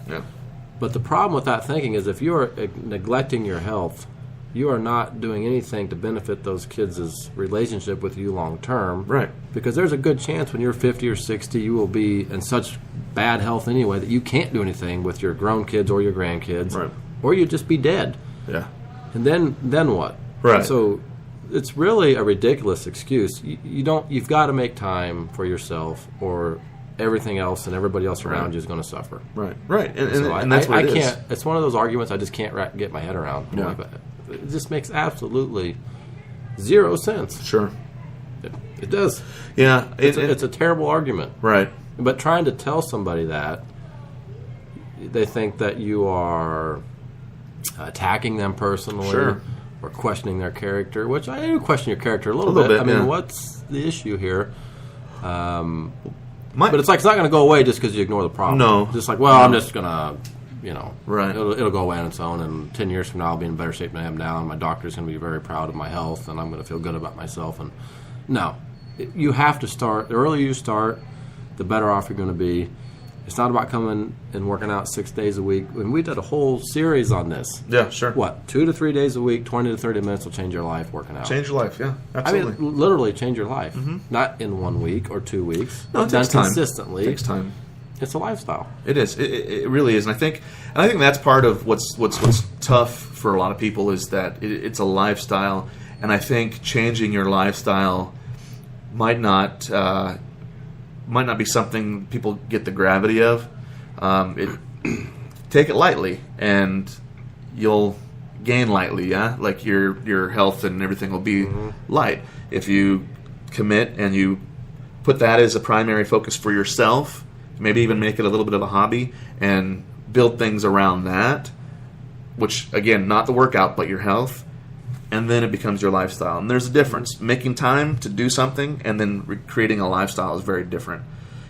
Yeah. But the problem with that thinking is if you are neglecting your health, you are not doing anything to benefit those kids' relationship with you long term. Right. Because there's a good chance when you're 50 or 60, you will be in such bad health anyway that you can't do anything with your grown kids or your grandkids. Right. Or you'd just be dead. Yeah. And then what? Right. So it's really a ridiculous excuse. You've got to make time for yourself, or everything else and everybody else around you is going to suffer. Right. Right. So And that's what it is. can't. It's one of those arguments I just can't get my head around. Yeah. It just makes absolutely zero sense. Sure. It does. Yeah. It's a terrible argument. Right. But trying to tell somebody that, they think that you are attacking them personally. Sure. Or questioning their character, which I do question your character a little bit. I mean, yeah. what's the issue here? But it's like it's not going to go away just because you ignore the problem. No. Just like, well, I'm just going to, Right. it'll go away on its own, and 10 years from now I'll be in better shape than I am now, and my doctor's going to be very proud of my health, and I'm going to feel good about myself. And no. You have to start. The earlier you start, the better off you're going to be. It's not about coming and working out 6 days a week. And we did a whole series on this. Yeah, sure. What, 2 to 3 days a week, 20 to 30 minutes will change your life working out. Change your life, yeah, absolutely. I mean, literally change your life. Mm-hmm. Not in 1 week or 2 weeks. No, it done takes time. Consistently. It takes time. It's a lifestyle. It is. It really is, and I think that's part of what's tough for a lot of people is that it's a lifestyle, and I think changing your lifestyle might not be something people get the gravity of. Take it lightly, and you'll gain lightly. Yeah, like your health and everything will be light if you commit and you put that as a primary focus for yourself. Maybe even make it a little bit of a hobby and build things around that. Which again, not the workout, but your health, and then it becomes your lifestyle. And there's a difference. Making time to do something and then creating a lifestyle is very different.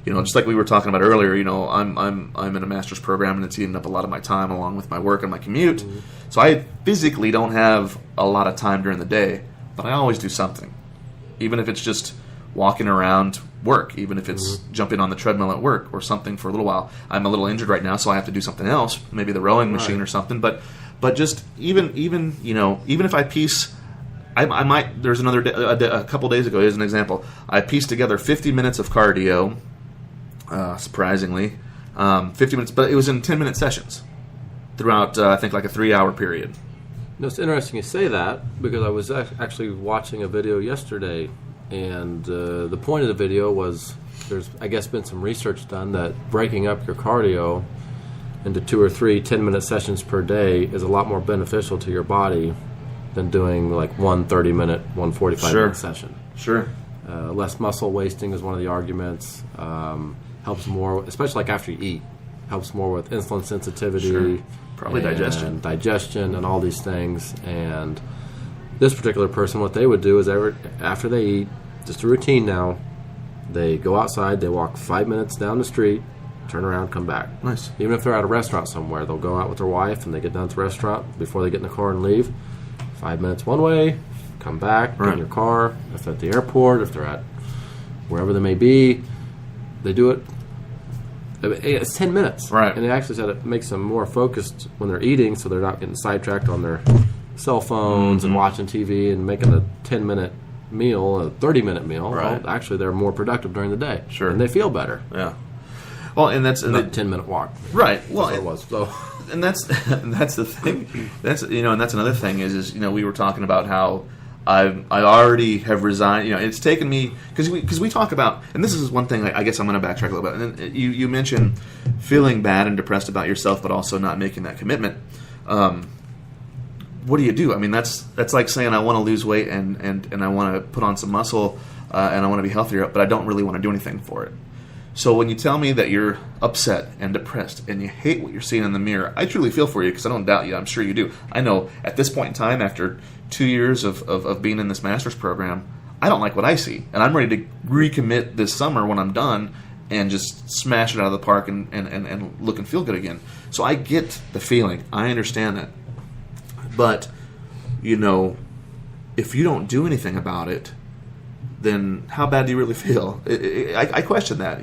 Just like we were talking about earlier, I'm in a master's program and it's eating up a lot of my time along with my work and my commute. Mm-hmm. So I physically don't have a lot of time during the day, but I always do something. Even if it's just walking around work, even if it's jumping on the treadmill at work or something for a little while. I'm a little injured right now, so I have to do something else, maybe the rowing machine or something. But just even if I piece, I might. There's another day, a couple days ago. Here's an example. I pieced together 50 minutes of cardio. Surprisingly, 50 minutes, but it was in 10-minute sessions throughout, I think, like a 3-hour period. It's interesting you say that because I was actually watching a video yesterday, and the point of the video was there's, I guess, been some research done that breaking up your cardio into 2 or 3 10-minute sessions per day is a lot more beneficial to your body than doing like one 30-minute, one 45-minute session. Sure. Less muscle wasting is one of the arguments. Helps more, especially like after you eat. Helps more with insulin sensitivity. Sure. Probably and digestion and all these things. And this particular person, what they would do is after they eat, just a routine now, they go outside, they walk 5 minutes down the street, turn around, come back. Nice. Even if they're at a restaurant somewhere, they'll go out with their wife and they get done at the restaurant before they get in the car and leave. 5 minutes one way, come back, get in your car. If they're at the airport, if they're at wherever they may be, they do it. It's 10 minutes. Right. And it actually said it makes them more focused when they're eating so they're not getting sidetracked on their cell phones and watching TV and making a 10-minute meal, a 30-minute meal. Right. Well, actually, they're more productive during the day. Sure. And they feel better. Yeah. Well, and that's... Not a 10-minute walk. Right. Well, That's what it was. So... And that's the thing. And that's another thing is we were talking about how I already have resigned. It's taken me because we talk about, and this is one thing. I guess I'm going to backtrack a little bit. And then you mentioned feeling bad and depressed about yourself, but also not making that commitment. What do you do? I mean, that's like saying I want to lose weight and I want to put on some muscle and I want to be healthier, but I don't really want to do anything for it. So when you tell me that you're upset and depressed and you hate what you're seeing in the mirror, I truly feel for you because I don't doubt you. I'm sure you do. I know at this point in time, after 2 years of being in this master's program, I don't like what I see. And I'm ready to recommit this summer when I'm done and just smash it out of the park and look and feel good again. So I get the feeling. I understand that. But, if you don't do anything about it, then how bad do you really feel? I question that,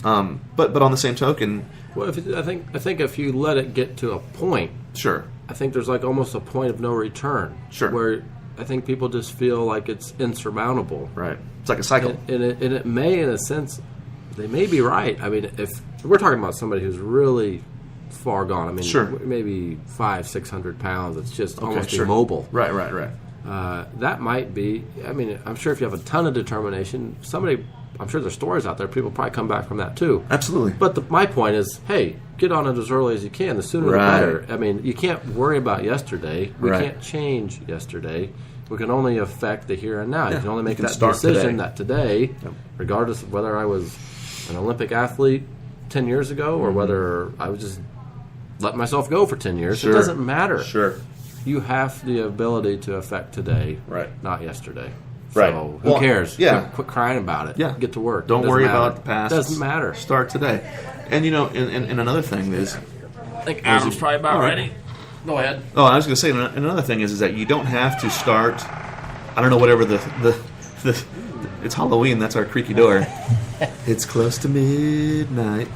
But on the same token, Well, I think if you let it get to a point, Sure. I think there's like almost a point of no return. Sure. Where I think people just feel like it's insurmountable. Right. It's like a cycle. And it may, in a sense, they may be right. I mean, if we're talking about somebody who's really far gone, I mean, Sure. maybe 500-600 pounds, it's just almost sure. immobile. Right. That might be, I mean, I'm sure if you have a ton of determination, I'm sure there's stories out there, people probably come back from that too. Absolutely. But my point is, hey, get on it as early as you can. The sooner the Right. better. I mean, you can't worry about yesterday. We Right. can't change yesterday. We can only affect the here and now. Yeah, You can only make you can that start decision today. that today, regardless of whether I was an Olympic athlete 10 years ago or whether I was just letting myself go for 10 years, Sure. it doesn't matter. Sure. You have the ability to affect today, Right. not yesterday. Right. So who Well, cares? yeah. Quit crying about it. Yeah. Get to work. Don't It doesn't worry matter. about the past. It doesn't matter. Start today. And, and another thing is, I think Adam's probably about All right. ready. Go ahead. oh, I was going to say, another thing is that you don't have to start, I don't know, whatever the it's Halloween, that's our creaky door. It's close to midnight.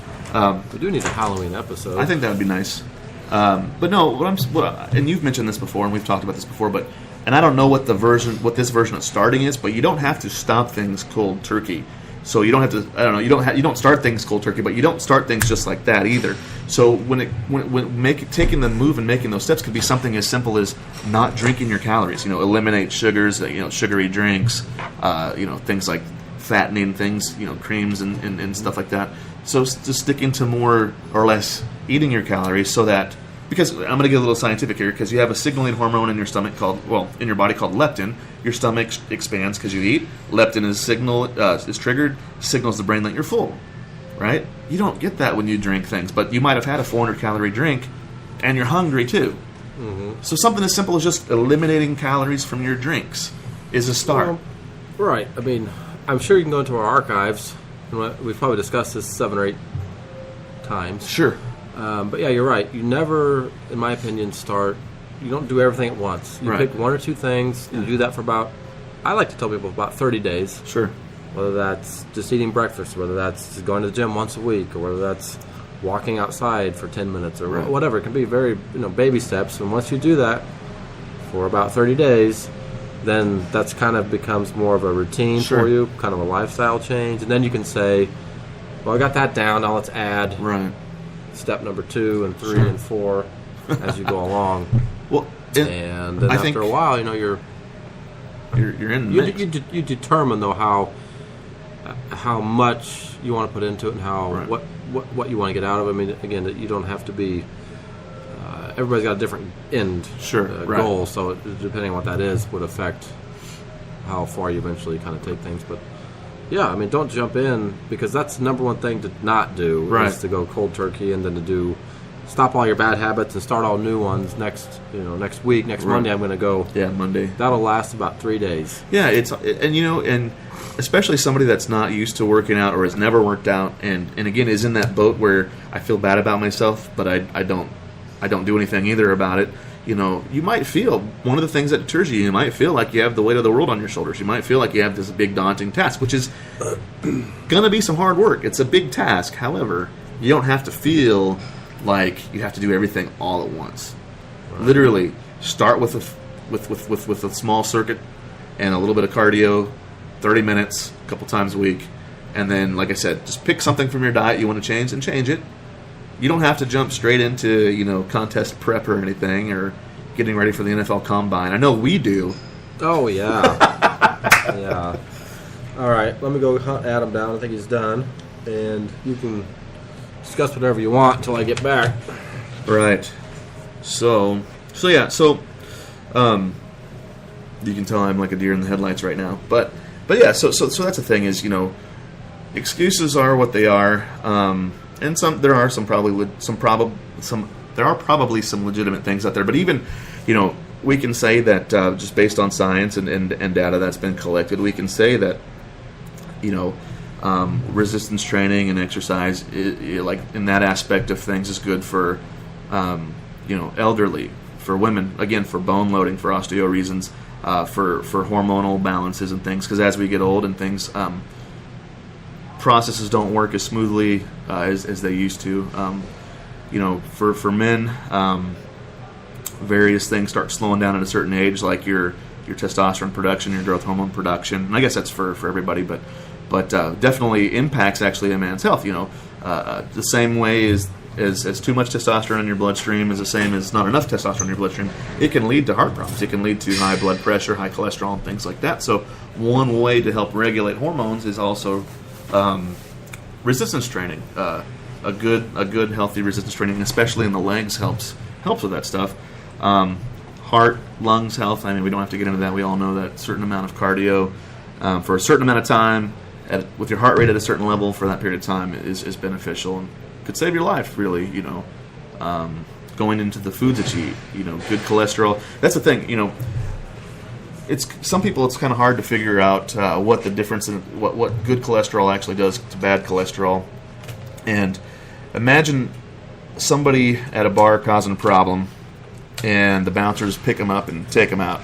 We do need a Halloween episode. I think that would be nice. But no, and you've mentioned this before, and we've talked about this before, and I don't know what this version of starting is, but you don't have to stop things cold turkey. So you don't have to. I don't know. You don't start things cold turkey, but you don't start things just like that either. So taking the move and making those steps could be something as simple as not drinking your calories. Eliminate sugars. Sugary drinks. Things like fattening things. Creams and stuff like that. So just sticking to more or less eating your calories, so that, because I'm going to get a little scientific here, because you have a signaling hormone in your stomach in your body called leptin. Your stomach expands because you eat. Leptin is triggered, signals the brain that you're full, right? You don't get that when you drink things, but you might have had a 400-calorie drink, and you're hungry too. Mm-hmm. So something as simple as just eliminating calories from your drinks is a start. Well, right. I mean, I'm sure you can go into our archives, and we've probably discussed this 7 or 8 times. Sure. But yeah, you're right. You never, in my opinion, you don't do everything at once. You Right. pick 1 or 2 things. You do that for I like to tell people about 30 days. Sure. Whether that's just eating breakfast, whether that's just going to the gym once a week, or whether that's walking outside for 10 minutes, or Right. whatever. It can be very, baby steps. And once you do that for about 30 days, then that's kind of becomes more of a routine Sure. for you, kind of a lifestyle change. And then you can say, well, I got that down. Now let's add Right. step number 2 and 3 Sure. and 4 as you go along. Well, And then I after think a while, you're you're in the mix. you determine though how much you want to put into it and how Right. what you want to get out of it. I mean, again, you don't have to be. Everybody's got a different end Sure, right. goal, so depending on what that is, would affect how far you eventually kind of take things. But yeah, I mean, don't jump in, because that's the number one thing to not do, Right. is to go cold turkey, and then to stop all your bad habits and start all new ones next week, next Right. Monday. I'm going to go. Yeah, Monday. That'll last about 3 days. Yeah, and especially somebody that's not used to working out or has never worked out, and again is in that boat where I feel bad about myself, but I don't do anything either about it. You might feel, one of the things that deters you might feel like you have the weight of the world on your shoulders. You might feel like you have this big daunting task, which is gonna be some hard work. It's a big task. However, you don't have to feel like you have to do everything all at once. Right. Literally, start with a small circuit and a little bit of cardio, 30 minutes, a couple times a week, and then, like I said, just pick something from your diet you want to change and change it. You don't have to jump straight into, contest prep or anything, or getting ready for the NFL Combine. I know we do. Oh, yeah. Yeah. All right, let me go hunt Adam down. I think he's done. And you can discuss whatever you want until I get back. Right. So you can tell I'm like a deer in the headlights right now. But yeah, so that's the thing is, excuses are what they are. And there are probably some legitimate things out there, but even, we can say that just based on science and data that's been collected, we can say that, resistance training and exercise, like in that aspect of things, is good for, elderly, for women, again, for bone loading, for osteo reasons, for hormonal balances and things, because as we get old and things, processes don't work as smoothly as they used to. For men, various things start slowing down at a certain age, like your testosterone production, your growth hormone production. And I guess that's for everybody, but definitely impacts actually a man's health. The same way as too much testosterone in your bloodstream is the same as not enough testosterone in your bloodstream. It can lead to heart problems. It can lead to high blood pressure, high cholesterol, and things like that. So one way to help regulate hormones is also resistance training. A good healthy resistance training, especially in the legs, helps with that stuff. Heart, lungs health. I mean, we don't have to get into that. We all know that a certain amount of cardio for a certain amount of time with your heart rate at a certain level for that period of time is beneficial and could save your life, really. Going into the foods that you eat, good cholesterol. That's the thing, it's some people, it's kind of hard to figure out what the difference in what good cholesterol actually does to bad cholesterol. And imagine somebody at a bar causing a problem, and the bouncers pick them up and take them out.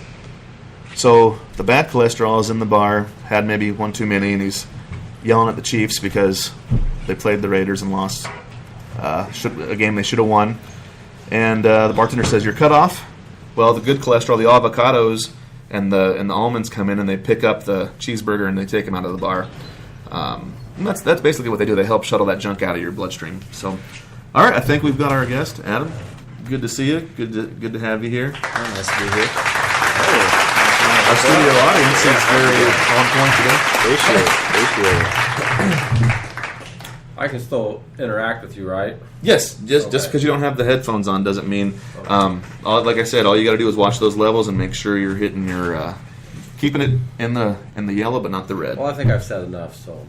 So the bad cholesterol is in the bar, had maybe one too many, and he's yelling at the Chiefs because they played the Raiders and lost a game they should have won. And the bartender says, "You're cut off." Well, the good cholesterol, the avocados and the almonds come in and they pick up the cheeseburger and they take them out of the bar. And that's basically what they do. They help shuttle that junk out of your bloodstream. So, all right, I think we've got our guest, Adam. Good to see you. Good to have you here. Oh, nice to be here. Our studio audience is very on point today. Appreciate it. I can still interact with you, right? Yes, just because you don't have the headphones on doesn't mean. Like I said, all you got to do is watch those levels and make sure you're hitting your, keeping it in the yellow but not the red. Well, I think I've said enough. So,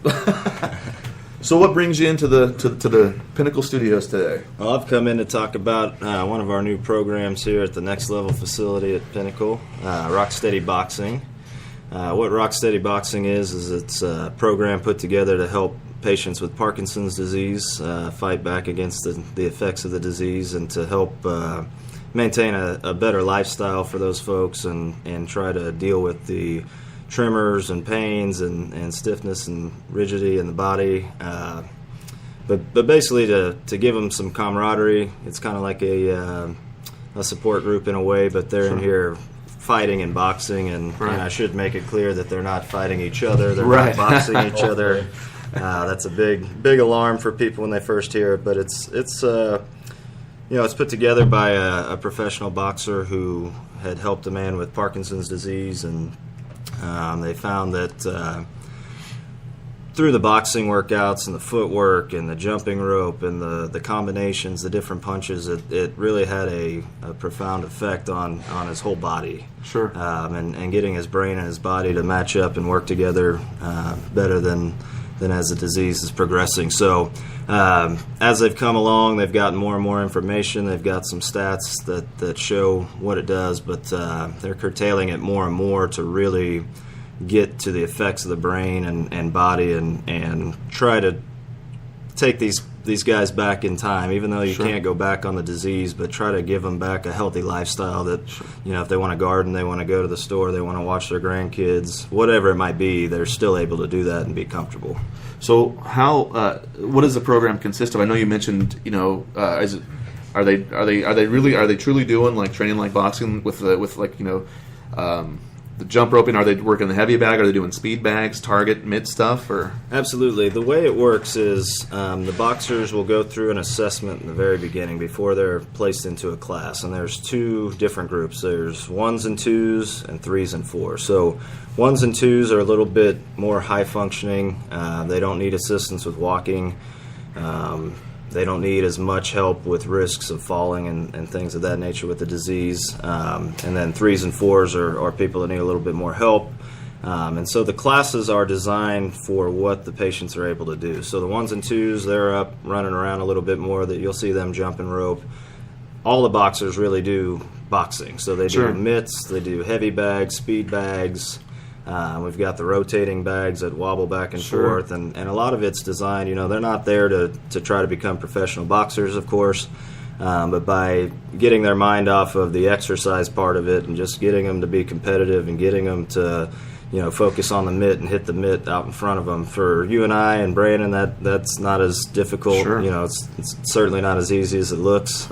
so what brings you into the Pinnacle Studios today? Well, I've come in to talk about one of our new programs here at the Next Level facility at Pinnacle, Rocksteady Boxing. What Rocksteady Boxing is it's a program put together to help patients with Parkinson's disease fight back against the effects of the disease and to help maintain a better lifestyle for those folks and try to deal with the tremors and pains and stiffness and rigidity in the body. But basically to give them some camaraderie. It's kind of like a support group in a way, but they're in here fighting and boxing, and I should make it clear that they're not fighting each other. They're not boxing each other. That's a big alarm for people when they first hear it, but it's put together by a professional boxer who had helped a man with Parkinson's disease, and they found that through the boxing workouts and the footwork and the jumping rope and the combinations, the different punches, it really had a profound effect on his whole body. Sure. And getting his brain and his body to match up and work together better than as the disease is progressing. So as they've come along, they've gotten more and more information. They've got some stats that show what it does, but they're curtailing it more and more to really get to the effects of the brain and body and try to take these guys back in time, even though you can't go back on the disease, but try to give them back a healthy lifestyle that, if they want to garden, they want to go to the store, they want to watch their grandkids, whatever it might be, they're still able to do that and be comfortable. So what does the program consist of? I know you mentioned, are they truly doing like training like boxing with the jump roping? Are they working the heavy bag? Are they doing speed bags, target, mitt stuff? Or Absolutely. The way it works is the boxers will go through an assessment in the very beginning before they're placed into a class. And there's two different groups. There's 1s and 2s and 3s and 4s. So 1s and 2s are a little bit more high functioning. They don't need assistance with walking. They don't need as much help with risks of falling and things of that nature with the disease. And then 3s and 4s are people that need a little bit more help. And so the classes are designed for what the patients are able to do. So the 1s and 2s, they're up running around a little bit more. That you'll see them jumping rope. All the boxers really do boxing. So they do mitts, they do heavy bags, speed bags. We've got the rotating bags that wobble back and forth, and a lot of it's designed, they're not there to try to become professional boxers, of course, but by getting their mind off of the exercise part of it and just getting them to be competitive and getting them to, focus on the mitt and hit the mitt out in front of them. For you and I and Brandon, that's not as difficult. Sure. It's certainly not as easy as it looks.